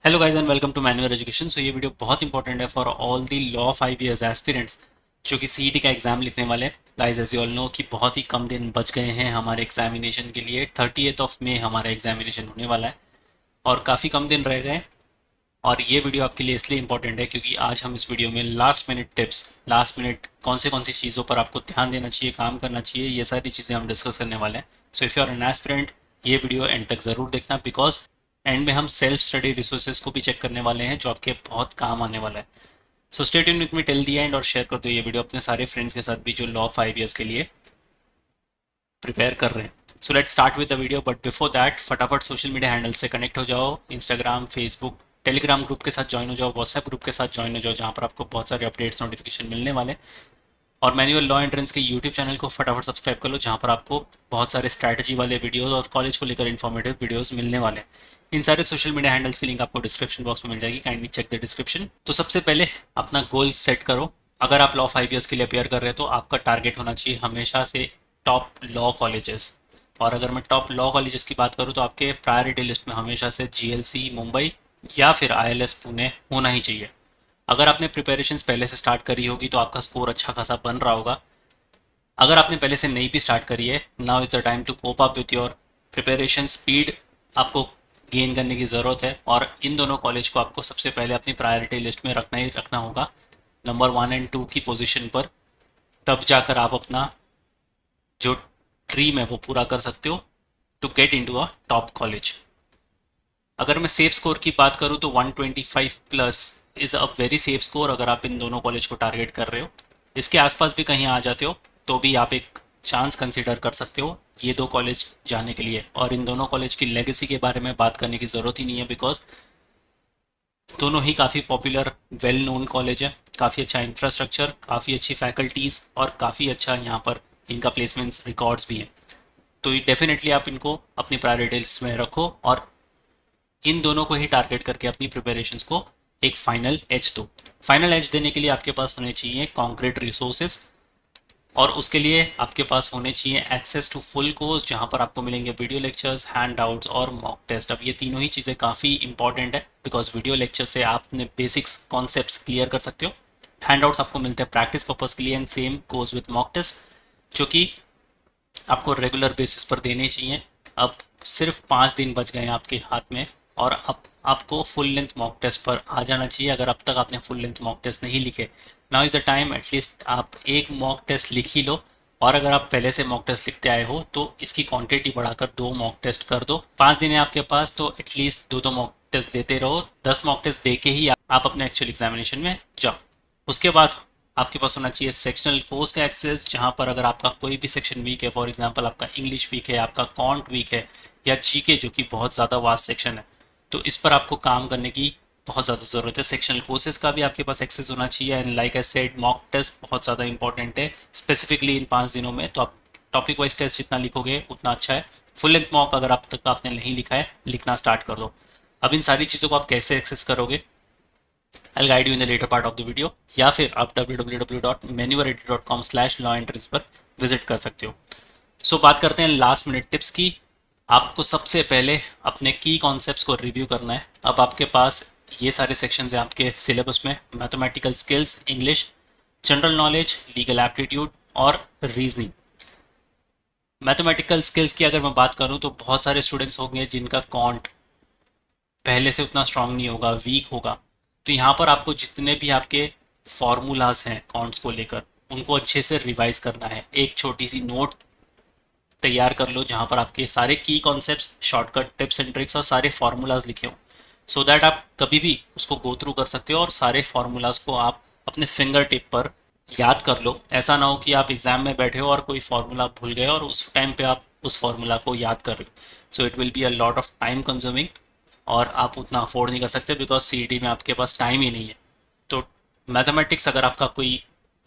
Hello guys and welcome to manual education. So ये video बहुत important है for all the law 5 years aspirants जो कि CET का एग्जाम लिखने वाले हैं। Guys as you all know कि बहुत ही कम दिन बच गए हैं हमारे एग्जामिनेशन के लिए। 30th ऑफ मई हमारा एग्जामिनेशन होने वाला है और काफ़ी कम दिन रह गए। और ये वीडियो आपके लिए इसलिए इंपॉर्टेंट है क्योंकि आज हम इस वीडियो में last minute tips, last minute कौन सी चीज़ों पर आपको ध्यान देना चाहिए, काम करना चाहिए, ये सारी चीज़ें हम डिस्कस करने वाले हैं। So if you are an aspirant, ये वीडियो एंड तक ज़रूर देखना बिकॉज एंड में हम सेल्फ स्टडी रिसोर्सेज को भी चेक करने वाले हैं जो आपके बहुत काम आने वाला है। So stay tuned with me till the end और शेयर कर दो ये वीडियो अपने सारे फ्रेंड्स के साथ भी जो लॉ 5 इयर्स के लिए प्रिपेयर कर रहे हैं। So let's start with the video, but before that फटाफट सोशल मीडिया हैंडल से कनेक्ट हो जाओ। इंस्टाग्राम, फेसबुक, टेलीग्राम ग्रुप के साथ ज्वाइन हो जाओ, व्हाट्सएप ग्रुप के साथ ज्वाइन हो जाओ जहाँ पर आपको बहुत सारे अपडेट्स नोटिफिकेशन मिलने वाले हैं। और मैनुअल लॉ एंट्रेंस के यूट्यूब चैनल को फटाफट सब्सक्राइब कर लो जहाँ पर आपको बहुत सारे स्ट्रैटेजी वाले वीडियोस और कॉलेज को लेकर इन्फॉर्मेटिव वीडियोस मिलने वाले हैं। इन सारे सोशल मीडिया हैंडल्स की लिंक आपको डिस्क्रिप्शन बॉक्स में मिल जाएगी, काइंडली चेक द डिस्क्रिप्शन। तो सबसे पहले अपना गोल सेट करो। अगर आप लॉ 5 इयर्स के लिए अपेयर कर रहे हो तो आपका टारगेट होना चाहिए हमेशा से टॉप लॉ कॉलेजेस। और अगर मैं टॉप लॉ कॉलेजेस की बात करूँ तो आपके प्रायोरिटी लिस्ट में हमेशा से जीएलसी मुंबई या फिर आईएलएस पुणे होना ही चाहिए। अगर आपने प्रिपरेशंस पहले से स्टार्ट करी होगी तो आपका स्कोर अच्छा खासा बन रहा होगा। अगर आपने पहले से नहीं भी स्टार्ट करी है, now is the time to cope up with your preparation speed. आपको गेन करने की ज़रूरत है और इन दोनों कॉलेज को आपको सबसे पहले अपनी प्रायोरिटी लिस्ट में रखना ही रखना होगा, नंबर 1 और 2 की पोजीशन पर। तब जाकर आप अपना जो ड्रीम है वो पूरा कर सकते हो to get into a top college. अगर मैं सेफ स्कोर की बात करूँ तो 125 plus is a very safe score अगर आप इन दोनों कॉलेज को टारगेट कर रहे हो। इसके आसपास भी कहीं आ जाते हो तो भी आप एक चांस कंसीडर कर सकते हो ये दो कॉलेज जाने के लिए। और इन दोनों कॉलेज की लेगेसी के बारे में बात करने की ज़रूरत ही नहीं है बिकॉज दोनों ही काफ़ी पॉपुलर वेल नोन कॉलेज है। काफ़ी अच्छा इंफ्रास्ट्रक्चर, काफ़ी अच्छी फैकल्टीज़ और काफ़ी अच्छा यहाँ पर इनका प्लेसमेंट्स रिकॉर्ड्स भी हैं। तो डेफिनेटली आप इनको अपनी प्रायोरिटी लिस्ट में रखो और इन दोनों को ही टारगेट करके अपनी प्रिपरेशंस को एक फाइनल एज दो। फाइनल एज देने के लिए आपके पास होने चाहिए कॉन्क्रीट रिसोर्सेज और उसके लिए आपके पास होने चाहिए एक्सेस टू फुल कोर्स जहाँ पर आपको मिलेंगे वीडियो लेक्चर्स, हैंड आउट्स और मॉक टेस्ट। अब ये तीनों ही चीज़ें काफ़ी इंपॉर्टेंट है बिकॉज वीडियो लेक्चर से आप अपने बेसिक्स कॉन्सेप्ट्स क्लियर कर सकते हो। हैंड आउट्स आपको मिलते हैं प्रैक्टिस पर्पज़ के लिए and same goes with mock test जो कि आपको रेगुलर बेसिस पर देने चाहिए। अब सिर्फ 5 दिन बच गए हैं आपके हाथ में और अब आपको फुल लेंथ मॉक टेस्ट पर आ जाना चाहिए अगर अब तक आपने फुल लेंथ मॉक टेस्ट नहीं लिखे। Now is the time at least आप एक मॉक टेस्ट लिख ही लो। और अगर आप पहले से मॉक टेस्ट लिखते आए हो तो इसकी क्वांटिटी बढ़ाकर 2 मॉक टेस्ट कर दो। 5 दिन है आपके पास तो एटलीस्ट दो मॉक टेस्ट देते रहो। 10 मॉक टेस्ट दे के ही आप अपने एक्चुअल एग्जामिनेशन में जाओ। उसके बाद आपके पास होना चाहिए सेक्शनल कोर्स का एक्सेस जहाँ पर अगर आपका कोई भी सेक्शन वीक है, फॉर एग्जांपल आपका इंग्लिश वीक है, आपका कॉन्ट वीक है या जीके जो कि बहुत ज़्यादा वास्ट सेक्शन है, तो इस पर आपको काम करने की बहुत ज़्यादा ज़रूरत है। सेक्शनल कोर्सेज का भी आपके पास एक्सेस होना चाहिए and like I said mock test बहुत ज़्यादा इंपॉर्टेंट है स्पेसिफिकली इन 5 दिनों में। तो आप टॉपिक वाइज टेस्ट जितना लिखोगे उतना अच्छा है। फुल लेंथ मॉक अगर आप तक आपने नहीं लिखा है, लिखना स्टार्ट कर दो। अब इन सारी चीज़ों को आप कैसे एक्सेस करोगे, I'll guide you in the later part of the video, या फिर आप www.manualready.com/lawentrance पर विजिट कर सकते हो। बात करते हैं लास्ट मिनट टिप्स की। आपको सबसे पहले अपने की कॉन्सेप्ट्स को रिव्यू करना है। अब आपके पास ये सारे सेक्शंस हैं आपके सिलेबस में, mathematical skills, English, general knowledge, legal aptitude और रीजनिंग। मैथमेटिकल स्किल्स की अगर मैं बात करूँ तो बहुत सारे स्टूडेंट्स होंगे जिनका कॉन्ट पहले से उतना स्ट्रांग नहीं होगा, वीक होगा। तो यहाँ पर आपको जितने भी आपके फॉर्मूलाज हैं कॉन्ट्स को लेकर उनको अच्छे से रिवाइज करना है। एक छोटी सी नोट तैयार कर लो जहाँ पर आपके सारे की concepts, shortcut tips and tricks और सारे फार्मूलाज लिखे हो सो दैट आप कभी भी उसको गो थ्रू कर सकते हो और सारे फार्मूलाज को आप अपने फिंगर टिप पर याद कर लो। ऐसा ना हो कि आप एग्जाम में बैठे हो और कोई फार्मूला भूल गए और उस टाइम पे आप उस फार्मूला को याद कर रहे हो। So it will be a lot of time consuming और आप उतना अफोर्ड नहीं कर सकते बिकॉज सीईटी में आपके पास टाइम ही नहीं है। तो मैथमेटिक्स अगर आपका कोई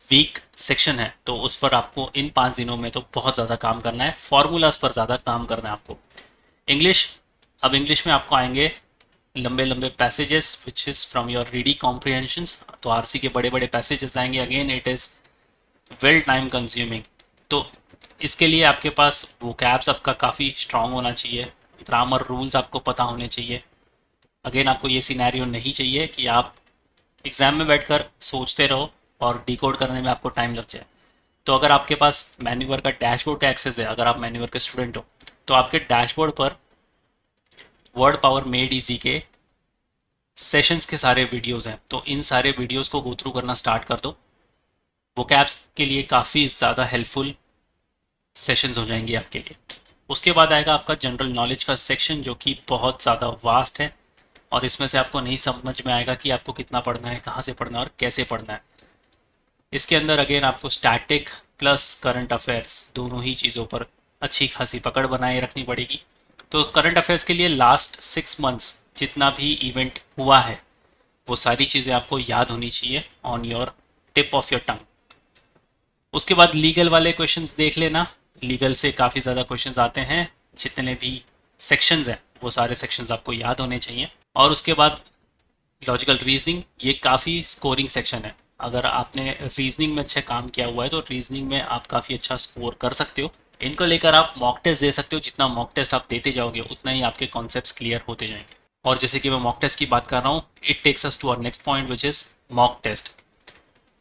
वीक सेक्शन है तो उस पर आपको इन 5 दिनों में तो बहुत ज़्यादा काम करना है, फॉर्मूलाज पर ज़्यादा काम करना है आपको। इंग्लिश, अब इंग्लिश में आपको आएंगे लंबे लंबे passages which is from your reading comprehensions. तो आरसी के बड़े बड़े पैसेजेस आएंगे, again it is well time consuming. तो इसके लिए आपके पास वोकैब्स आपका काफ़ी स्ट्रांग होना चाहिए, ग्रामर रूल्स आपको पता होने चाहिए। अगेन आपको ये सिनेरियो नहीं चाहिए कि आप एग्ज़ाम में बैठकर सोचते रहो और डिकोड करने में आपको टाइम लग जाए। तो अगर आपके पास मैन्यूवर का डैशबोर्ड का एक्सेस है, अगर आप मैन्यूवर के स्टूडेंट हो, तो आपके डैशबोर्ड पर वर्ड पावर मेड इजी के सेशंस के सारे वीडियोस हैं, तो इन सारे वीडियोस को गो थ्रू करना स्टार्ट कर दो। वो कैप्स के लिए काफ़ी ज़्यादा हेल्पफुल सेशंस हो जाएंगे आपके लिए। उसके बाद आएगा आपका जनरल नॉलेज का सेक्शन, जो कि बहुत ज़्यादा वास्ट है और इसमें से आपको नहीं समझ में आएगा कि आपको कितना पढ़ना है, कहाँ से पढ़ना है और कैसे पढ़ना है। इसके अंदर अगेन आपको स्टैटिक प्लस करंट अफेयर्स दोनों ही चीज़ों पर अच्छी खासी पकड़ बनाए रखनी पड़ेगी। तो करंट अफेयर्स के लिए लास्ट 6 मंथ्स जितना भी इवेंट हुआ है वो सारी चीज़ें आपको याद होनी चाहिए on your tip of your tongue. उसके बाद लीगल वाले क्वेश्चंस देख लेना, लीगल से काफ़ी ज़्यादा क्वेश्चंस आते हैं, जितने भी सेक्शंस हैं वो सारे सेक्शंस आपको याद होने चाहिए। और उसके बाद लॉजिकल रीजनिंग, ये काफ़ी स्कोरिंग सेक्शन है। अगर आपने रीजनिंग में अच्छा काम किया हुआ है तो रीजनिंग में आप काफ़ी अच्छा स्कोर कर सकते हो। इनको लेकर आप मॉक टेस्ट दे सकते हो, जितना मॉक टेस्ट आप देते जाओगे उतना ही आपके कॉन्सेप्ट्स क्लियर होते जाएंगे। और जैसे कि मैं मॉक टेस्ट की बात कर रहा हूँ, it takes us to our next point which is mock test.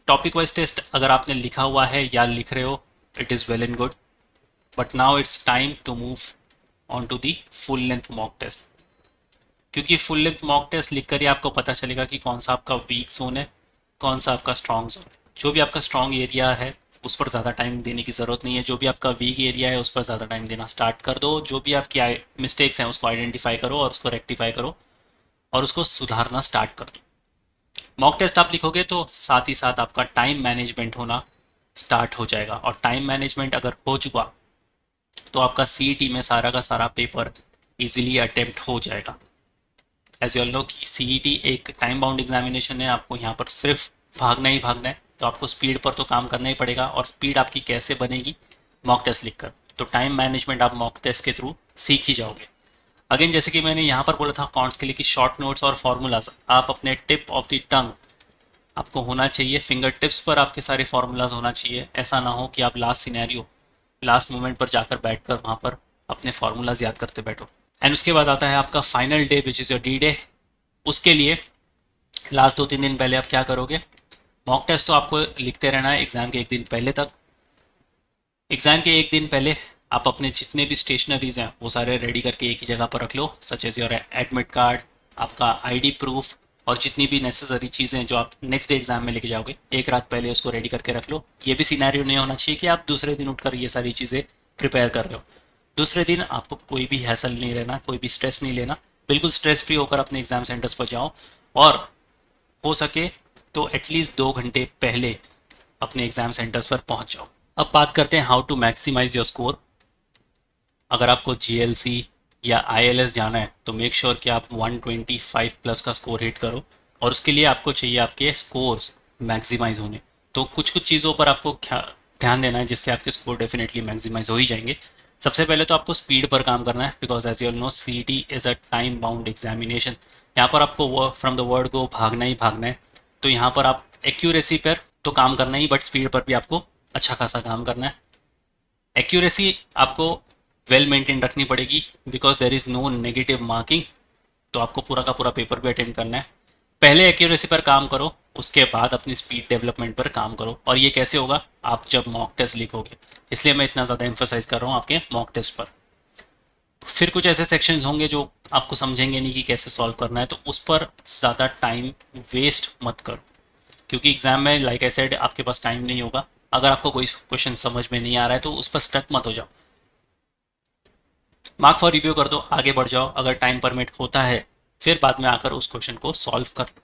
Topic wise test अगर आपने लिखा हुआ है या लिख रहे हो, it is well and good, but now it's time to move on to the full length mock test. क्योंकि फुल लेंथ मॉक टेस्ट लिख कर ही आपको पता चलेगा कि कौन सा आपका वीक जोन है, कौन सा आपका स्ट्रॉन्ग जोन है। जो भी आपका स्ट्रॉन्ग एरिया है उस पर ज़्यादा टाइम देने की ज़रूरत नहीं है, जो भी आपका वीक एरिया है उस पर ज़्यादा टाइम देना स्टार्ट कर दो। जो भी आपकी मिस्टेक्स हैं उसको आइडेंटिफाई करो और उसको रेक्टिफाई करो और उसको सुधारना स्टार्ट कर दो। मॉक टेस्ट आप लिखोगे तो साथ ही साथ आपका टाइम मैनेजमेंट होना स्टार्ट हो जाएगा, और टाइम मैनेजमेंट अगर हो चुका तो आपका सीईटी में सारा का सारा पेपर इजीली अटेम्प्ट हो जाएगा। एज यू ऑल नो कि सीईटी एक टाइम बाउंड एग्जामिनेशन है, आपको यहाँ पर सिर्फ भागना ही भागना है, तो आपको स्पीड पर तो काम करना ही पड़ेगा। और स्पीड आपकी कैसे बनेगी? मॉक टेस्ट लिखकर। तो टाइम मैनेजमेंट आप मॉक टेस्ट के थ्रू सीख ही जाओगे। अगेन जैसे कि मैंने यहाँ पर बोला था कॉन्ट्स के लिए कि शॉर्ट नोट्स और फार्मूलाज आप अपने टिप ऑफ द टंग आपको होना चाहिए, फिंगर टिप्स पर आपके सारे फार्मूलाज होना चाहिए। ऐसा ना हो कि आप लास्ट सिनेरियो लास्ट मोमेंट पर जाकर बैठकर वहाँ पर अपने फार्मूलाज याद करते बैठो। एंड उसके बाद आता है आपका final day which is your D day. उसके लिए लास्ट 2-3 दिन पहले आप क्या करोगे? मॉक टेस्ट तो आपको लिखते रहना है एग्ज़ाम के एक दिन पहले तक। एग्ज़ाम के एक दिन पहले आप अपने जितने भी स्टेशनरीज हैं वो सारे रेडी करके एक ही जगह पर रख लो, such as your admit card, आपका आईडी प्रूफ और जितनी भी नेसेसरी चीज़ें जो आप नेक्स्ट डे एग्जाम में लेके जाओगे, एक रात पहले उसको रेडी करके रख लो। ये भी सिनेरियो नहीं होना चाहिए कि आप दूसरे दिन उठकर ये सारी चीज़ें प्रिपेयर कर रहे हो। दूसरे दिन आपको कोई भी हैसल नहीं रहना, कोई भी स्ट्रेस नहीं लेना, बिल्कुल स्ट्रेस फ्री होकर अपने एग्जाम सेंटर्स पर जाओ और हो सके तो एटलीस्ट 2 घंटे पहले अपने एग्जाम सेंटर्स पर पहुंच जाओ। अब बात करते हैं how to maximize your score. अगर आपको जीएलसी या आईएलएस जाना है तो मेक श्योर कि आप 125 प्लस का स्कोर हिट करो, और उसके लिए आपको चाहिए आपके स्कोर्स मैक्सिमाइज होने। तो कुछ कुछ चीज़ों पर आपको ध्यान देना है जिससे आपके स्कोर डेफिनेटली मैक्सिमाइज हो ही जाएंगे। सबसे पहले तो आपको स्पीड पर काम करना है, because as you know CET is a time bound examination. यहाँ पर आपको फ्रॉम द वर्ड गो भागना ही भागना है। तो यहाँ पर आप एक्यूरेसी पर तो काम करना ही, बट स्पीड पर भी आपको अच्छा खासा काम करना है। एक्यूरेसी आपको वेल मेंटेन रखनी पड़ेगी, because there is no negative marking. तो आपको पूरा का पूरा पेपर भी अटेंड करना है। पहले एक्यूरेसी पर काम करो, उसके बाद अपनी स्पीड डेवलपमेंट पर काम करो। और ये कैसे होगा? आप जब मॉक टेस्ट लिखोगे, इसलिए मैं इतना ज़्यादा एम्फोसाइज कर रहा हूँ आपके मॉक टेस्ट पर। फिर कुछ ऐसे सेक्शंस होंगे जो आपको समझेंगे नहीं कि कैसे सॉल्व करना है, तो उस पर ज़्यादा टाइम वेस्ट मत करो, क्योंकि एग्जाम में लाइक आई सेड आपके पास टाइम नहीं होगा। अगर आपको कोई क्वेश्चन समझ में नहीं आ रहा है तो उस पर स्टक मत हो जाओ, मार्क फॉर रिव्यू कर दो, आगे बढ़ जाओ। अगर टाइम परमिट होता है फिर बाद में आकर उस क्वेश्चन को सॉल्व कर लो।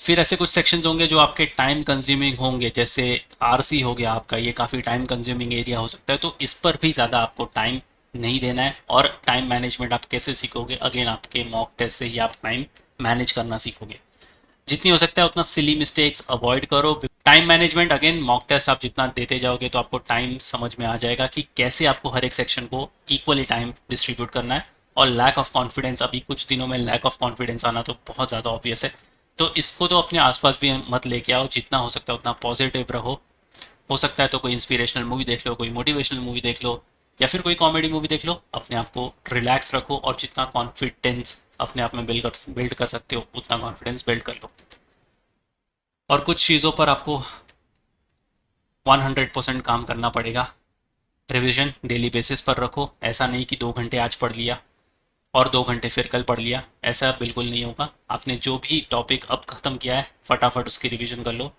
फिर ऐसे कुछ सेक्शंस होंगे जो आपके टाइम कंज्यूमिंग होंगे, जैसे आरसी हो गया आपका, ये काफ़ी टाइम कंज्यूमिंग एरिया हो सकता है, तो इस पर भी ज़्यादा आपको टाइम नहीं देना है। और टाइम मैनेजमेंट आप कैसे सीखोगे? अगेन आपके मॉक टेस्ट से ही आप टाइम मैनेज करना सीखोगे। जितनी हो सकता है उतना सिली मिस्टेक्स अवॉइड करो। Time management again mock test आप जितना देते जाओगे तो आपको टाइम समझ में आ जाएगा कि कैसे आपको हर एक सेक्शन को इक्वली टाइम डिस्ट्रीब्यूट करना है। और लैक ऑफ कॉन्फिडेंस, अभी कुछ दिनों में लैक ऑफ कॉन्फिडेंस आना तो बहुत ज़्यादा ऑब्वियस है, तो इसको तो अपने आसपास भी मत लेके आओ। जितना हो सकता है उतना पॉजिटिव रहो। हो सकता है तो कोई इंस्पिरेशनल मूवी देख लो, कोई मोटिवेशनल मूवी देख लो, या फिर कोई कॉमेडी मूवी देख लो, अपने आप को रिलैक्स रखो और जितना कॉन्फिडेंस अपने आप में बिल्ड कर सकते हो उतना कॉन्फिडेंस बिल्ड कर लो। और कुछ चीज़ों पर आपको 100% काम करना पड़ेगा। रिवीजन डेली बेसिस पर रखो, ऐसा नहीं कि 2 घंटे आज पढ़ लिया और 2 घंटे फिर कल पढ़ लिया, ऐसा बिल्कुल नहीं होगा। आपने जो भी टॉपिक अब ख़त्म किया है फटाफट उसकी रिवीजन कर लो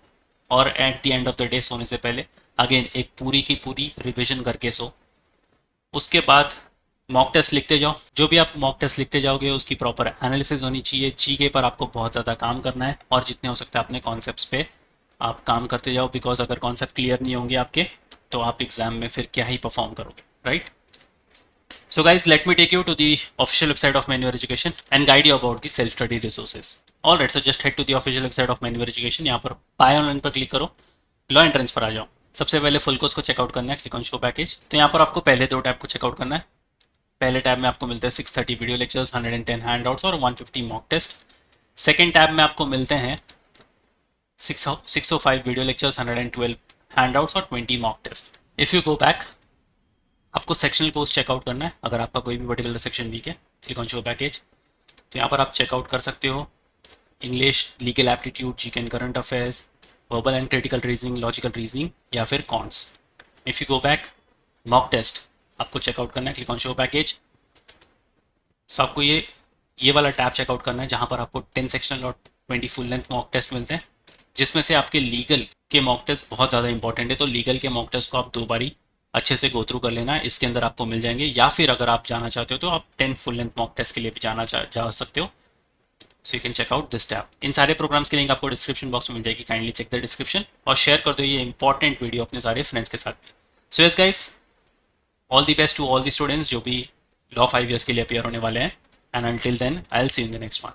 और at the end of the day सोने से पहले अगेन एक पूरी की पूरी रिवीजन करके सो। उसके बाद मॉक टेस्ट लिखते जाओ, जो भी आप मॉक टेस्ट लिखते जाओगे उसकी प्रॉपर एनालिसिस होनी चाहिए। जीके पर आपको बहुत ज़्यादा काम करना है और जितने हो सकता है अपने कॉन्सेप्ट्स पे आप काम करते जाओ, बिकॉज अगर कॉन्सेप्ट क्लियर नहीं होंगे आपके तो आप एग्जाम में फिर क्या ही परफॉर्म करोगे, right? So guys, let me take you to the official website of Manual Education and guide you about the self-study resources. Alright, so just head to the official website of Manual Education. यहाँ पर by online पर click करो, law entrance पर आ जाओ। सबसे पहले full course को checkout करना है, क्लिक ऑन शो पैकेज। तो यहाँ पर आपको पहले 2 टैब को चेकआउट करना है। पहले टैब में आपको मिलते हैं 630 वीडियो लेक्चर्स, 110 हैंडआउट्स और 150 मॉक टेस्ट। सेकेंड टैब में आपको मिलते हैं 605 वीडियो लेक्चर्स, 112 हैंडआउट्स और 20 mock test. If you go back, आपको सेक्शनल कोर्स चेकआउट करना है। अगर आपका कोई भी पर्टिकुलर सेक्शन वीक है, क्लिक ऑन शो पैकेज। तो यहाँ पर आप चेकआउट कर सकते हो English, legal aptitude, GK and current affairs, verbal and critical reasoning, logical reasoning या फिर quants. If you go back, mock test आपको चेकआउट करना है, click on show package. So आपको ये वाला टैब चेकआउट करना है जहाँ पर आपको 10 सेक्शनल और 20 फुल लेंथ मॉक टेस्ट मिलते हैं, जिसमें से आपके लीगल के मॉक टेस्ट बहुत ज़्यादा इंपॉर्टेंट है। तो लीगल के मॉक टेस्ट को आप 2 बारी अच्छे से गो थ्रू कर लेना, इसके अंदर आपको मिल जाएंगे। या फिर अगर आप जाना चाहते हो तो आप 10 फुल लेंथ मॉक टेस्ट के लिए भी जा सकते हो। So you can check out this tab. इन सारे प्रोग्राम्स की लिंक आपको डिस्क्रिप्शन बॉक्स में मिल जाएगी, काइंडली चेक द डिस्क्रिप्शन और शेयर कर दो ये इंपॉर्टेंट वीडियो अपने सारे फ्रेंड्स के साथ। So yes guys, all the best to all the students जो भी लॉ 5 ईयर्स के लिए अपियर होने वाले हैं, and until then I will see you in the next one.